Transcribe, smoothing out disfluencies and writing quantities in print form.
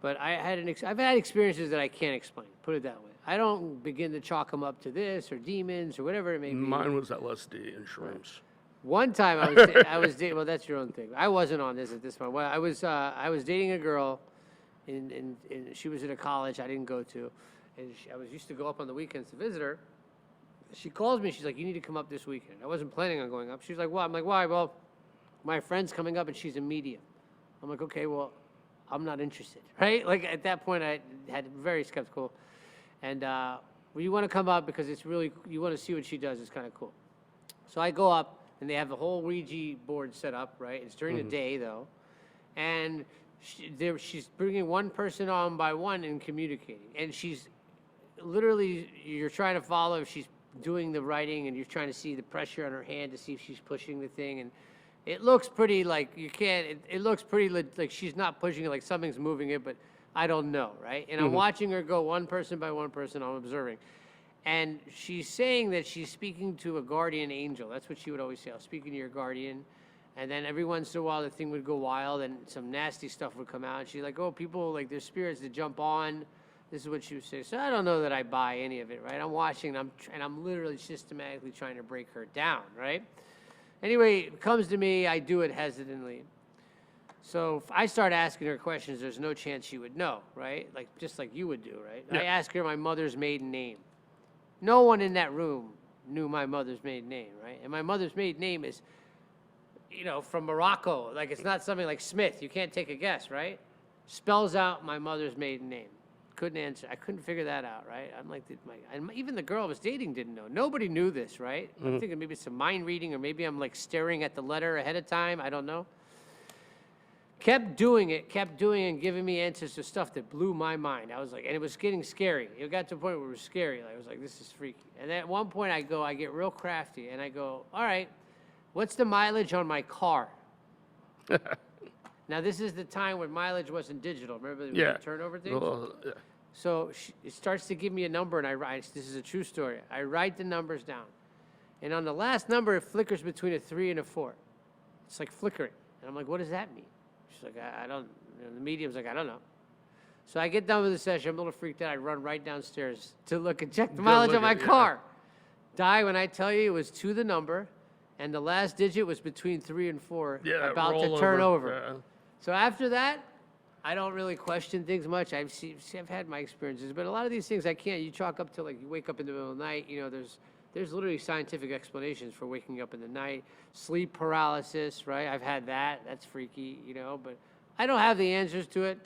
But I've had experiences that I can't explain. Put it that way. I don't begin to chalk them up to this or demons or whatever it may be. Mine was LSD and shrooms. One time I was dating. Well, that's your own thing. I wasn't on this at this point. Well, I was dating a girl, and she was at a college I didn't go to, and I was used to go up on the weekends to visit her. She calls me. She's like, "You need to come up this weekend." I wasn't planning on going up. She's like, "What?" I'm like, "Why?" "Well, my friend's coming up, and she's a medium." I'm like, "Okay, well, I'm not interested." Right? Like at that point, I had very skeptical, and well, you want to come up because it's really you want to see what she does. It's kind of cool. So I go up. And they have the whole Ouija board set up, right? It's during the day, though. And she's bringing one person on by one and communicating. And she's literally, you're trying to follow if she's doing the writing, and you're trying to see the pressure on her hand to see if she's pushing the thing. And it looks pretty like you can't, it looks pretty like she's not pushing it, like something's moving it, but I don't know, right? And I'm watching her go one person by one person, I'm observing. And she's saying that she's speaking to a guardian angel. That's what she would always say. I was speaking to your guardian. And then every once in a while, the thing would go wild and some nasty stuff would come out. And she's like, oh, people, like, there's spirits that jump on. This is what she would say. So I don't know that I buy any of it, right? I'm watching, and I'm literally systematically trying to break her down, right? Anyway, it comes to me. I do it hesitantly. So if I start asking her questions, there's no chance she would know, right? Like, just like you would do, right? Yeah. I ask her my mother's maiden name. No one in that room knew my mother's maiden name, right? And my mother's maiden name is, you know, from Morocco. Like, it's not something like Smith. You can't take a guess, right? Spells out my mother's maiden name. Couldn't answer. I couldn't figure that out, right? I'm like, and even the girl I was dating didn't know. Nobody knew this, right? I'm thinking maybe it's some mind reading, or maybe I'm like staring at the letter ahead of time. I don't know. Kept doing it, and giving me answers to stuff that blew my mind. I was like, and it was getting scary. It got to a point where it was scary. Like, I was like, this is freaky. And then at one point I get real crafty, and I go, all right, what's the mileage on my car? Now, this is the time when mileage wasn't digital. Remember the turnover things? Yeah. So it starts to give me a number, and I write, this is a true story. I write the numbers down. And on the last number, it flickers between a 3 and a 4. It's like flickering. And I'm like, what does that mean? She's like, I don't, the medium's like, I don't know. So I get done with the session. I'm a little freaked out. I run right downstairs to look and check the mileage on my car. Di, when I tell you it was to the number, and the last digit was between 3 and 4, about to turn over. Yeah. So after that, I don't really question things much. I've had my experiences, but a lot of these things I can't. You chalk up to, like, you wake up in the middle of the night. You know, there's literally scientific explanations for waking up in the night. Sleep paralysis, right? I've had that. That's freaky, you know, but I don't have the answers to it.